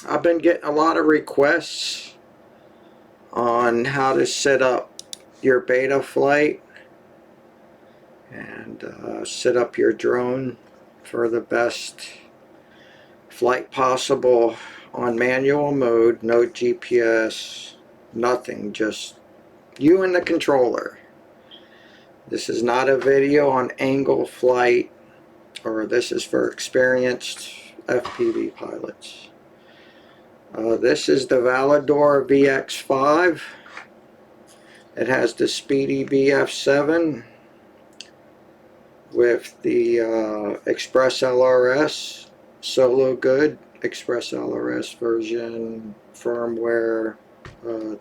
I've been getting a lot of requests on how to set up your BetaFlight and set up your drone for the best flight possible on manual mode, no GPS, nothing, just you and the controller. This is not a video on angle flight, or this is for experienced FPV pilots. This is the Validor VX5. It has the Speedy BF7 with the Express LRS, Solo Good Express LRS version, firmware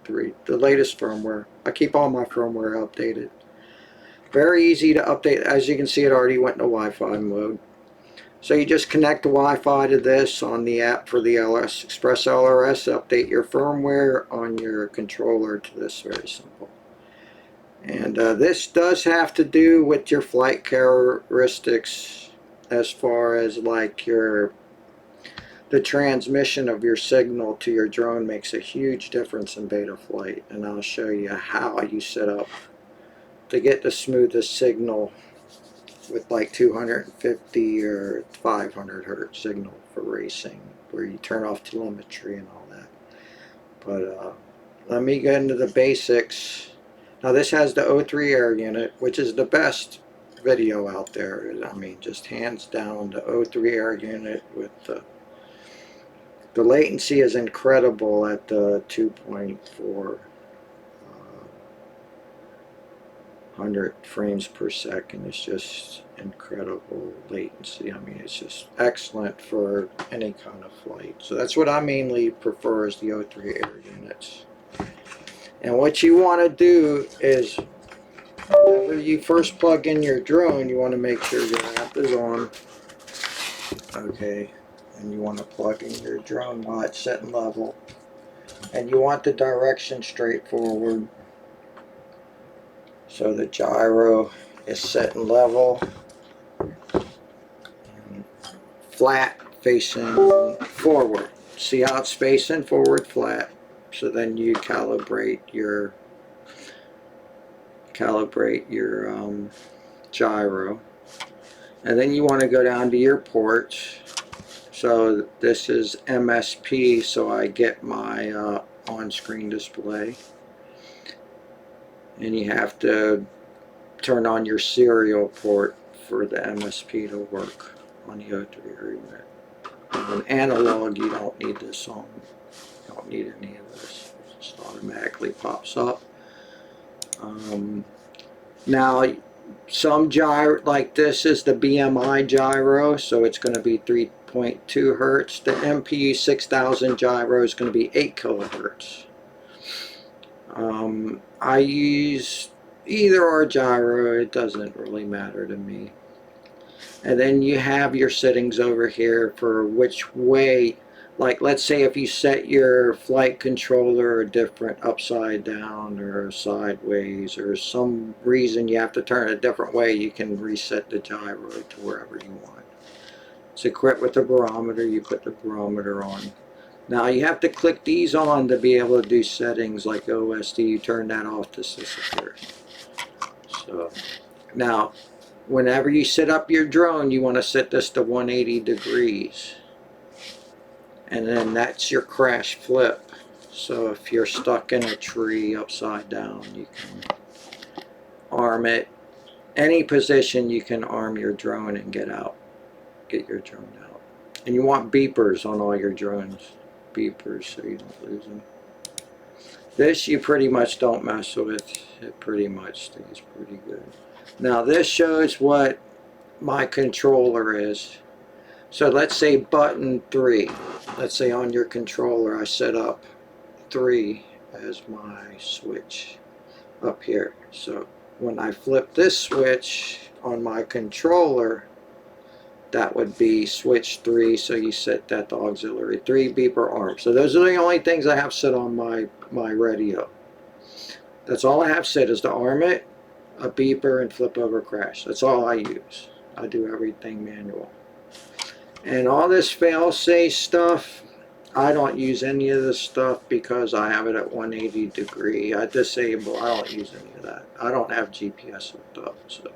3, the latest firmware. I keep all my firmware updated. Very easy to update. As you can see, it already went into Wi-Fi mode. So you just connect the Wi-Fi to this on the app for the Express LRS, update your firmware on your controller to this. Very simple. And this does have to do with your flight characteristics as far as like the transmission of your signal to your drone makes a huge difference in BetaFlight, and I'll show you how you set up to get the smoothest signal with like 250 or 500 hertz signal for racing, where you turn off telemetry and all that. But let me get into the basics. Now this has the O3 air unit, which is the best video out there. I mean, just hands down, the O3 air unit with the latency is incredible at the 2.4 100 frames per second. It's just incredible latency. I mean, it's just excellent for any kind of flight. So that's what I mainly prefer, is the O3 air units. And what you want to do is, whenever you first plug in your drone, you want to make sure your app is on. Okay, and you want to plug in your drone while it's setting level. And you want the direction straightforward. So the gyro is set in level, and flat facing forward. See how it's facing forward flat? So then you calibrate your gyro, and then you want to go down to your ports. So this is MSP, so I get my on-screen display. And you have to turn on your serial port for the MSP to work on the O3 air unit. On analog, you don't need this on. You don't need any of this. It just automatically pops up. Now, some gyro, like this is the BMI gyro, so it's going to be 3.2 hertz. The MPU 6000 gyro is going to be 8 kilohertz. I use either or gyro, it doesn't really matter to me. And then you have your settings over here for which way, like let's say if you set your flight controller different, upside down or sideways, or some reason you have to turn it a different way, you can reset the gyro to wherever you want. It's equipped with a barometer. You put the barometer on. Now you have to click these on to be able to do settings like OSD. You turn that off, this disappears. So now whenever you set up your drone, you want to set this to 180 degrees. And then that's your crash flip. So if you're stuck in a tree upside down, you can arm it. Any position you can arm your drone and get out. Get your drone out. And you want beepers on all your drones. Beepers so you don't lose them. This you pretty much don't mess with. It pretty much stays pretty good. Now this shows what my controller is. So let's say button 3. Let's say on your controller I set up 3 as my switch up here. So when I flip this switch on my controller, that would be switch 3, so you set that to auxiliary 3, beeper, arm. So those are the only things I have set on my radio. That's all I have set, is to arm it, a beeper, and flip over crash. That's all I use. I do everything manual. And all this fail-safe stuff, I don't use any of this stuff because I have it at 180 degree. I disable. I don't use any of that. I don't have GPS hooked up, so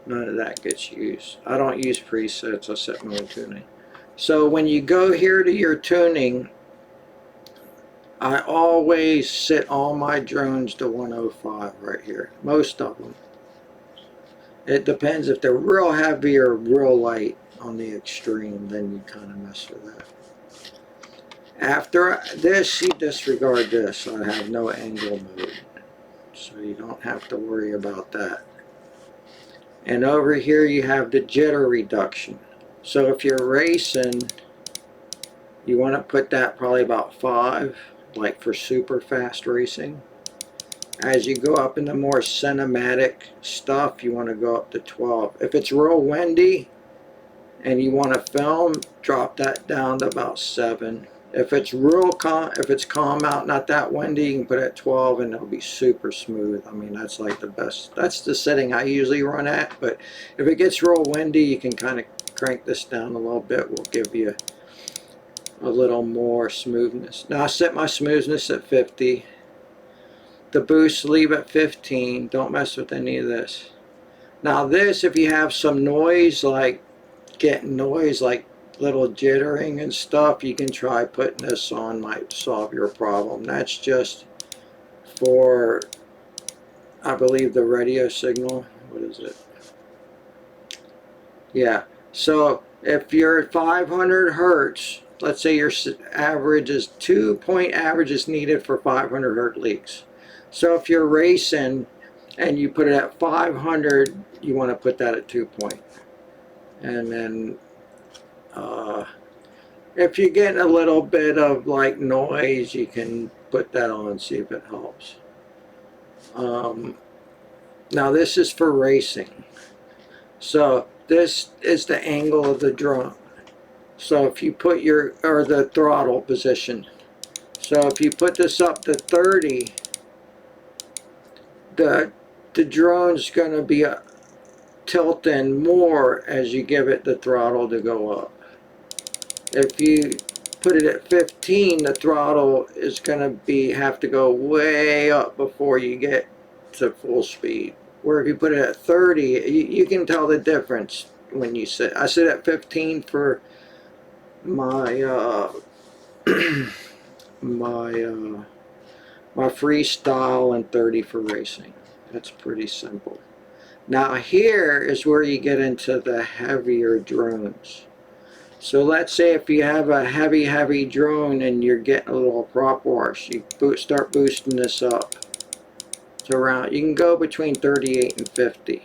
none of that gets used. I don't use presets. I set my own tuning. So when you go here to your tuning, I always set all my drones to 105 right here. Most of them. It depends if they're real heavy or real light on the extreme, then you kind of mess with that. After this, you disregard this. I have no angle mode, so you don't have to worry about that. And over here you have the jitter reduction. So if you're racing, you want to put that probably about 5, like for super fast racing. As you go up into more cinematic stuff, you want to go up to 12. If it's real windy and you want to film, drop that down to about 7. If it's real calm, if it's calm out, not that windy, you can put it at 12 and it'll be super smooth. I mean, that's like the best. That's the setting I usually run at. But if it gets real windy, you can kind of crank this down a little bit. Will give you a little more smoothness. Now I set my smoothness at 50. The boost leave at 15. Don't mess with any of this. Now this, if you have some noise, like getting noise, like little jittering and stuff, you can try putting this on, might solve your problem. That's just for, I believe, the radio signal. What is it? Yeah, so if you're at 500 hertz, let's say your average is 2-point average is needed for 500 hertz leaks. So if you're racing and you put it at 500, you want to put that at 2-point. And then if you're getting a little bit of like noise, you can put that on and see if it helps. Now this is for racing. So this is the angle of the drone. So if you put your, or the throttle position. So if you put this up to 30, the drone's going to be tilting more as you give it the throttle to go up. If you put it at 15, the throttle is going to have to go way up before you get to full speed. Where if you put it at 30, you can tell the difference when you sit. I sit at 15 for my my freestyle and 30 for racing. That's pretty simple. Now here is where you get into the heavier drones. So let's say if you have a heavy drone and you're getting a little prop wash, you start boosting this up to around, you can go between 38 and 50.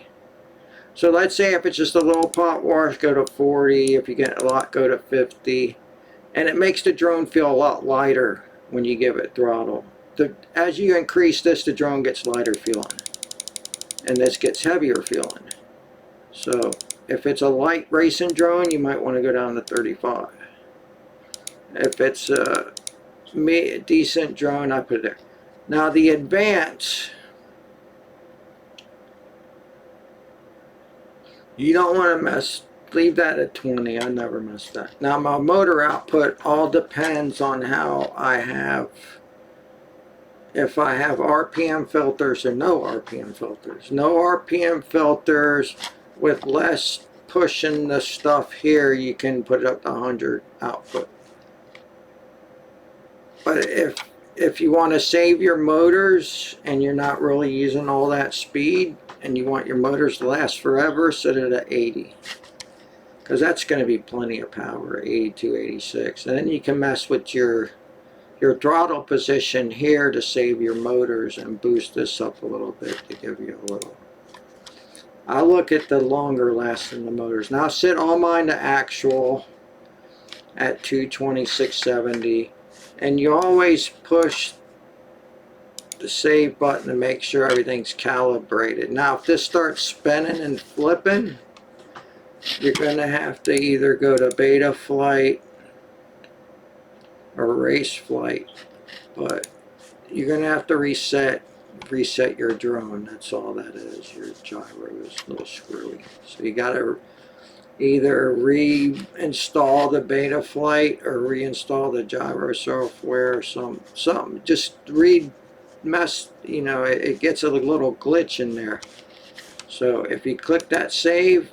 So let's say if it's just a little prop wash, go to 40. If you get a lot, go to 50. And it makes the drone feel a lot lighter when you give it throttle. As you increase this, the drone gets lighter feeling. And this gets heavier feeling. So if it's a light racing drone, you might want to go down to 35. If it's a decent drone, I put it there. Now the advance, you don't want to leave that at 20. I never mess that. Now my motor output all depends on how I have, if I have RPM filters or no RPM filters. No RPM filters with less pushing the stuff here, you can put it up to 100 output. But if you want to save your motors and you're not really using all that speed and you want your motors to last forever, set it at 80. Because that's going to be plenty of power, 82, 86. And then you can mess with your throttle position here to save your motors and boost this up a little bit to give you a little. I look at the longer lasting the motors. Now I set all mine to actual at 220, 670. And you always push the save button to make sure everything's calibrated. Now if this starts spinning and flipping, you're going to have to either go to BetaFlight or race flight, but you're going to have to reset your drone. That's all that is. Your gyro is a little screwy, so you got to either reinstall the BetaFlight or reinstall the gyro software or something. Just you know, it gets a little glitch in there. So if you click that save,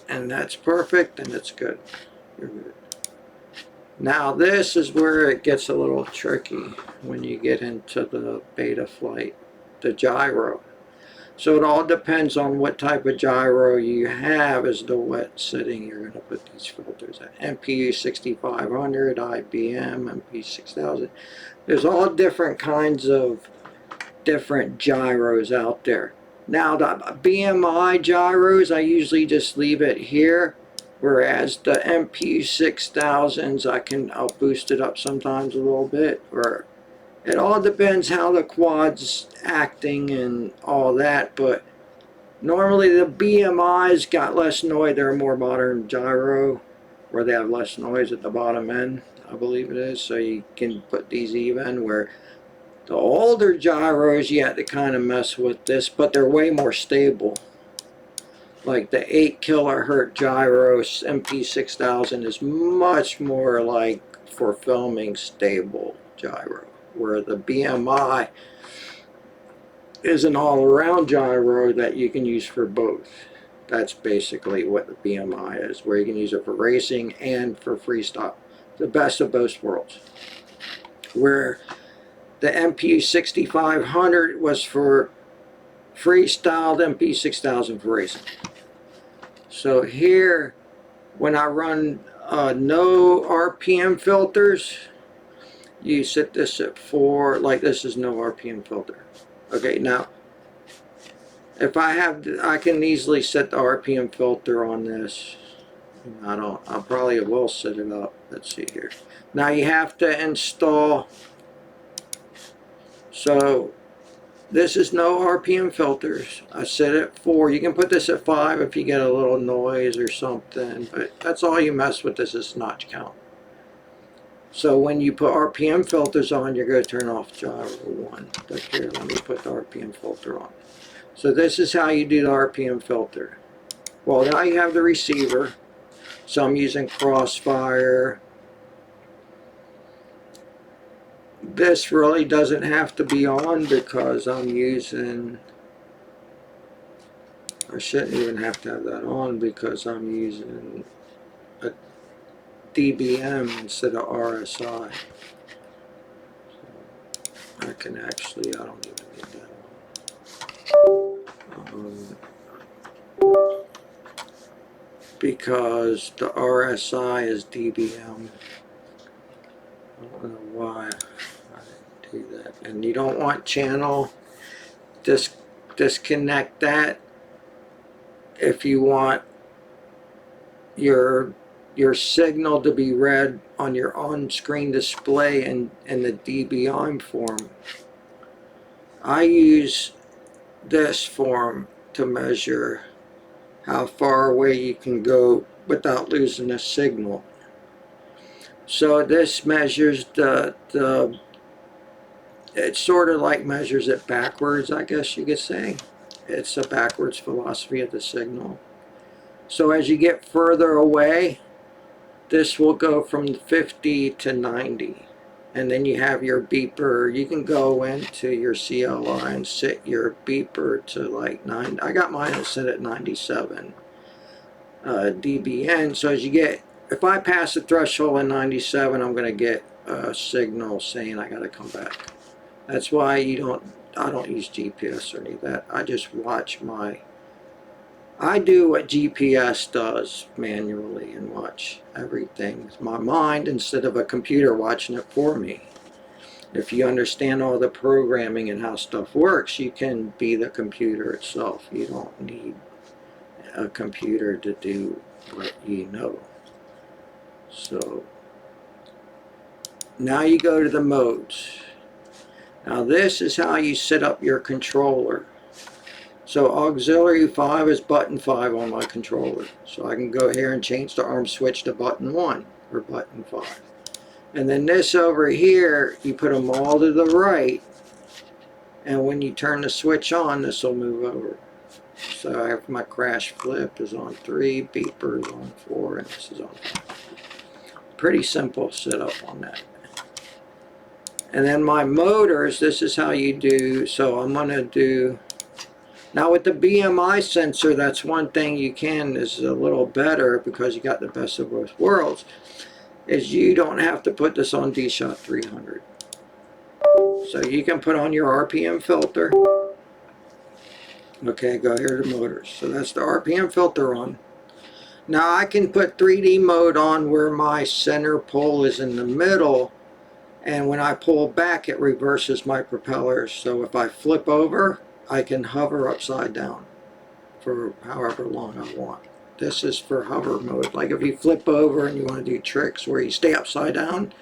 and that's perfect, and it's good. You're good. Now this is where it gets a little tricky when you get into the BetaFlight, the gyro. So it all depends on what type of gyro you have as the what setting you're going to put these filters at. MPU 6500, IBM, MP 6000. There's all different kinds of different gyros out there. Now the BMI gyros, I usually just leave it here. Whereas the MPU 6000s, I'll boost it up sometimes a little bit, or it all depends how the quad's acting and all that, but normally the BMI's got less noise. They're a more modern gyro where they have less noise at the bottom end, I believe it is, so you can put these even, where the older gyros you have to kind of mess with this, but they're way more stable. Like the 8 kilohertz gyro MP6000 is much more like for filming stable gyro, where the BMI is an all-around gyro that you can use for both. That's basically what the BMI is, where you can use it for racing and for freestyle. The best of both worlds. Where the MPU 6500 was for freestyle, the MP 6000 for racing. So here, when I run no RPM filters, you set this at 4, like this is no RPM filter. Okay, now, if I can easily set the RPM filter on this. I probably will set it up. Let's see here. Now you have to install, so this is no RPM filters. I set it at 4. You can put this at 5 if you get a little noise or something, but that's all you mess with. This is notch count. So when you put RPM filters on, you're going to turn off gyro 1. But here, let me put the RPM filter on. So this is how you do the RPM filter. Well, now you have the receiver. So I'm using Crossfire. This really doesn't have to be on because I'm using, I shouldn't even have to have that on because I'm using a dBm instead of RSI. So I can actually, I don't even need that on. Because the RSI is dBm. I don't know why I didn't do that. And you don't want channel, disconnect that if you want your signal to be read on your on-screen display in the dBm form. I use this form to measure how far away you can go without losing a signal. So this measures it sort of like measures it backwards, I guess you could say. It's a backwards philosophy of the signal. So as you get further away, this will go from 50 to 90. And then you have your beeper. You can go into your CLI and set your beeper to like 9. I got mine set at 97 dBn. So as you get, if I pass the threshold in 97, I'm going to get a signal saying I got to come back. That's why I don't use GPS or any of that. I just watch I do what GPS does manually and watch everything with my mind instead of a computer watching it for me. If you understand all the programming and how stuff works, you can be the computer itself. You don't need a computer to do what you know. So now you go to the modes. Now this is how you set up your controller. So auxiliary 5 is button 5 on my controller. So I can go here and change the arm switch to button 1 or button 5. And then this over here, you put them all to the right. And when you turn the switch on, this will move over. So I have my crash flip is on 3, beeper is on 4, and this is on 5. Pretty simple setup on that. And then my motors, this is how you do, so I'm going to do, now with the BMI sensor, that's one thing you can, is a little better because you got the best of both worlds, is you don't have to put this on D-Shot 300. So you can put on your RPM filter. Okay, go here to motors. So that's the RPM filter on. Now I can put 3D mode on where my center pole is in the middle, and when I pull back it reverses my propellers. So if I flip over, I can hover upside down for however long I want. This is for hover mode. Like if you flip over and you want to do tricks where you stay upside down,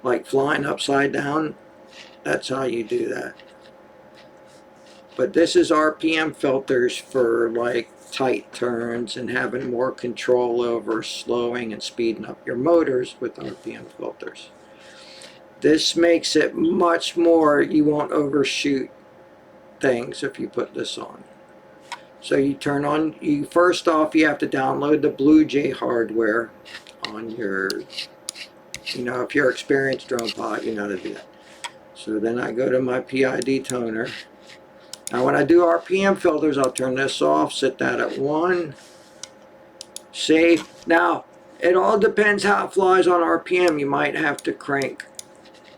like flying upside down, that's how you do that. But this is RPM filters for like tight turns and having more control over slowing and speeding up your motors with RPM filters. This makes it much more, you won't overshoot things if you put this on. So you turn on, first off you have to download the Blue Jay hardware on your, if you're an experienced drone pilot, you know how to do that. So then I go to my PID toner. Now when I do RPM filters, I'll turn this off, set that at 1, save. Now, it all depends how it flies on RPM. You might have to crank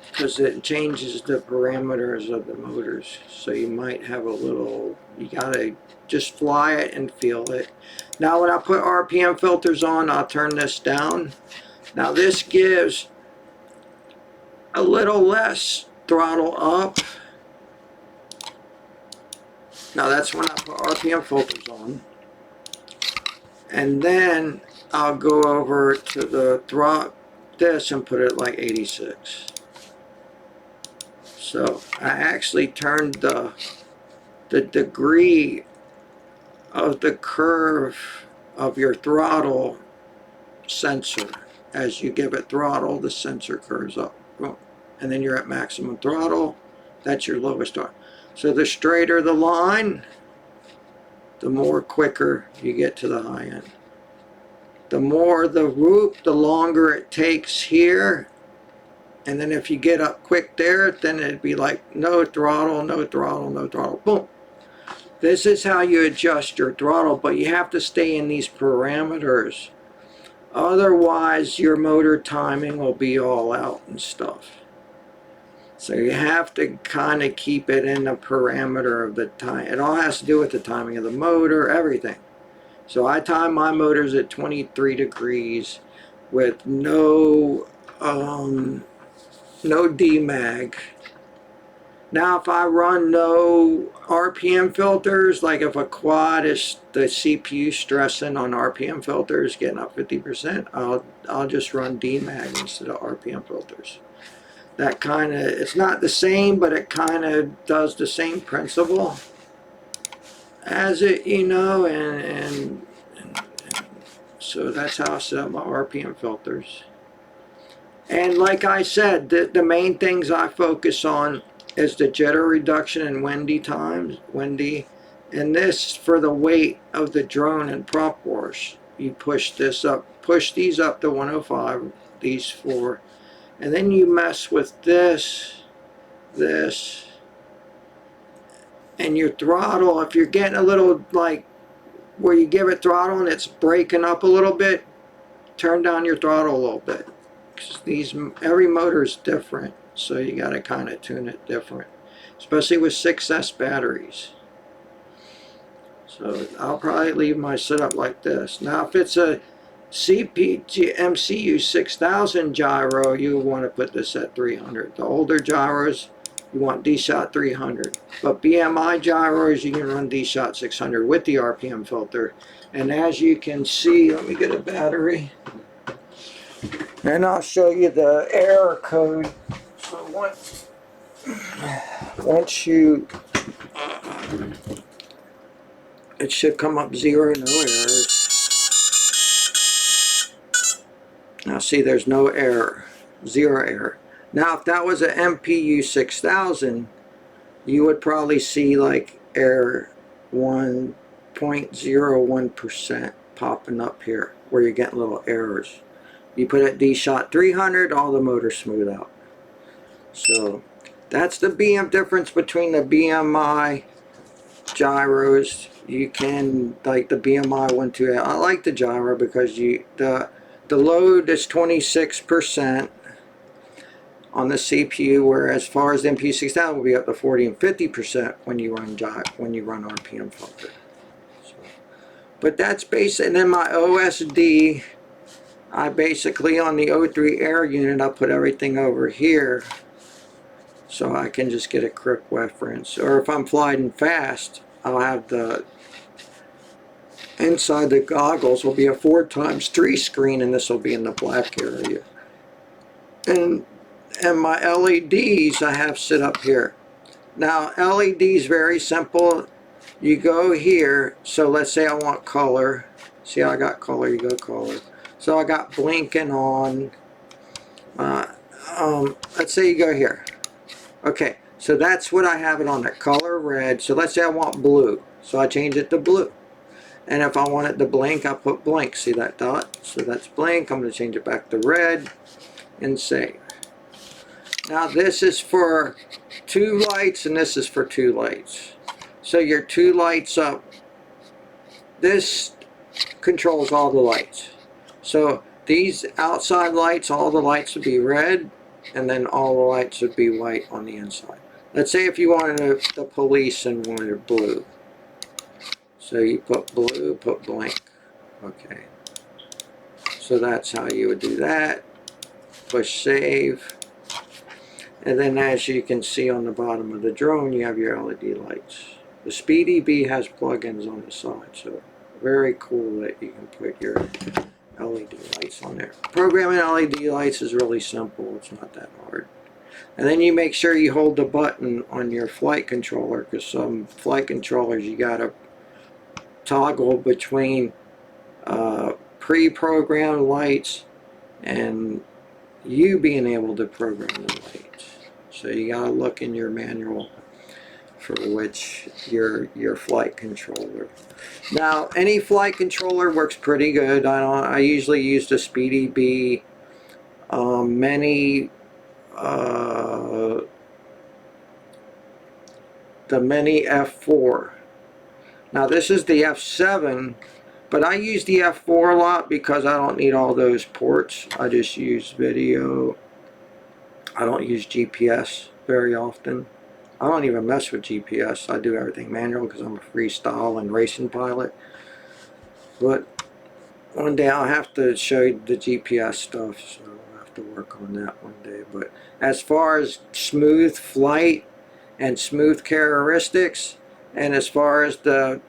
because it changes the parameters of the motors. So you might have a little, you gotta just fly it and feel it. Now when I put RPM filters on, I'll turn this down. Now this gives a little less throttle up. Now that's when I put RPM filters on. And then I'll go over to the throttle, this, and put it like 86. So I actually turned the degree of the curve of your throttle sensor. As you give it throttle, the sensor curves up. Boom. And then you're at maximum throttle. That's your lowest throttle. So the straighter the line, the more quicker you get to the high end. The more the whoop, the longer it takes here. And then if you get up quick there, then it'd be like no throttle, no throttle, no throttle. Boom. This is how you adjust your throttle, but you have to stay in these parameters. Otherwise, your motor timing will be all out and stuff. So you have to kind of keep it in the parameter of the time. It all has to do with the timing of the motor, everything. So I time my motors at 23 degrees with no demag. Now if I run no RPM filters, like if a quad is the CPU stressing on RPM filters, getting up 50%, I'll just run demag instead of RPM filters. That kind of, it's not the same, but it kind of does the same principle as it, and so that's how I set up my RPM filters. And like I said, the main things I focus on is the jitter reduction and windy times, and this for the weight of the drone and prop wash. You push this up, push these up to 105, these 4, and then you mess with this, and your throttle. If you're getting a little like where you give it throttle and it's breaking up a little bit, turn down your throttle a little bit. Every motor is different, so you got to kind of tune it different, especially with 6S batteries. So I'll probably leave my setup like this. Now if it's a MCU 6000 gyro, you want to put this at 300. The older gyros, you want D-Shot 300. But BMI gyros, you can run D-Shot 600 with the RPM filter. And as you can see, let me get a battery. And I'll show you the error code. So once you, it should come up 0, no errors. Now see, there's no error, 0 error. Now if that was an MPU 6000, you would probably see like error 1, 0.01% popping up here where you're getting little errors. You put it D-Shot 300, all the motors smooth out. So that's the difference between the BMI gyros. You can, like the BMI 128, I like the gyro because the load is 26% on the CPU, whereas as far as the MP6000 will be up to 40 and 50% when you run RPM filter. So, but that's basic. And then my OSD, I basically on the O3 air unit, I put everything over here so I can just get a quick reference. Or if I'm flying fast, I'll have the inside the goggles will be a 4x3 screen, and this will be in the black area. And my LEDs I have sit up here. Now LEDs very simple. You go here, so let's say I want color. See how I got color, you go color. So I got blinking on. Let's say you go here. Okay, so that's what I have it on, the color red. So let's say I want blue, so I change it to blue. And if I want it to blink, I put blink. See that dot? So that's blink. I'm going to change it back to red and save. Now this is for 2 lights and this is for 2 lights. So your 2 lights up, this controls all the lights. So these outside lights, all the lights would be red, and then all the lights would be white on the inside. Let's say if you wanted the police and wanted blue. So you put blue, put blank. Okay. So that's how you would do that. Push save. And then as you can see on the bottom of the drone, you have your LED lights. The Speedy Bee has plugins on the side, so very cool that you can put your LED lights on there. Programming LED lights is really simple. It's not that hard. And then you make sure you hold the button on your flight controller, because some flight controllers you gotta toggle between pre-programmed lights and you being able to program the lights. So you gotta look in your manual for which your flight controller. Now any flight controller works pretty good. I usually use the Speedy Bee. The Mini F4. Now this is the F7, but I use the F4 a lot because I don't need all those ports. I just use video. I don't use GPS very often. I don't even mess with GPS. I do everything manual because I'm a freestyle and racing pilot. But one day I'll have to show you the GPS stuff, so I'll have to work on that one day. But as far as smooth flight and smooth characteristics, and as far as the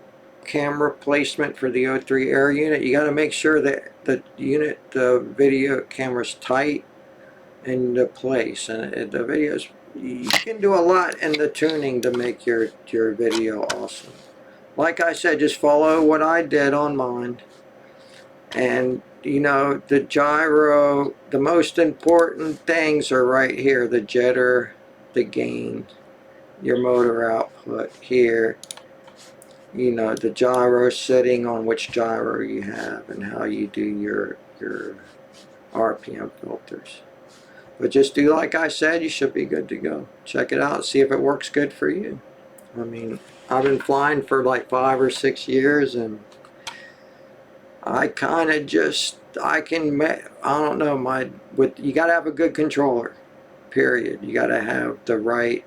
camera placement for the O3 air unit, you got to make sure that the video camera's tight into place, and the videos, you can do a lot in the tuning to make your video awesome. Like I said, just follow what I did on mine. And you know, the gyro, the most important things are right here: the jitter, the gain, your motor output here, you know, the gyro setting on which gyro you have, and how you do your RPM filters. But just do like I said, you should be good to go. Check it out, see if it works good for you. I mean, I've been flying for like 5 or 6 years, and I kind of just, I don't know, you got to have a good controller, period. You got to have the right.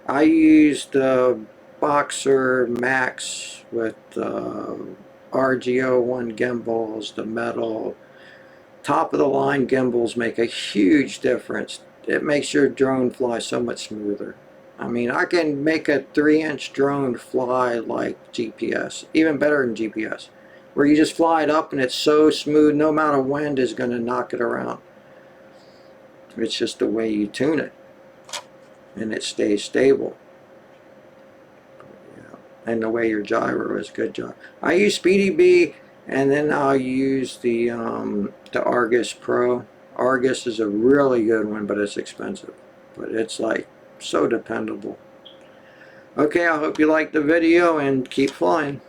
I used the Boxer Max with RGO1 gimbals, the metal. Top of the line gimbals make a huge difference. It makes your drone fly so much smoother. I mean, I can make a 3-inch drone fly like GPS, even better than GPS, where you just fly it up and it's so smooth, no amount of wind is going to knock it around. It's just the way you tune it, and it stays stable. Yeah. And the way your gyro is good gyro. I use Speedy Bee, and then I'll use the Argus Pro. Argus is a really good one, but it's expensive. But it's like so dependable. Okay, I hope you liked the video and keep flying.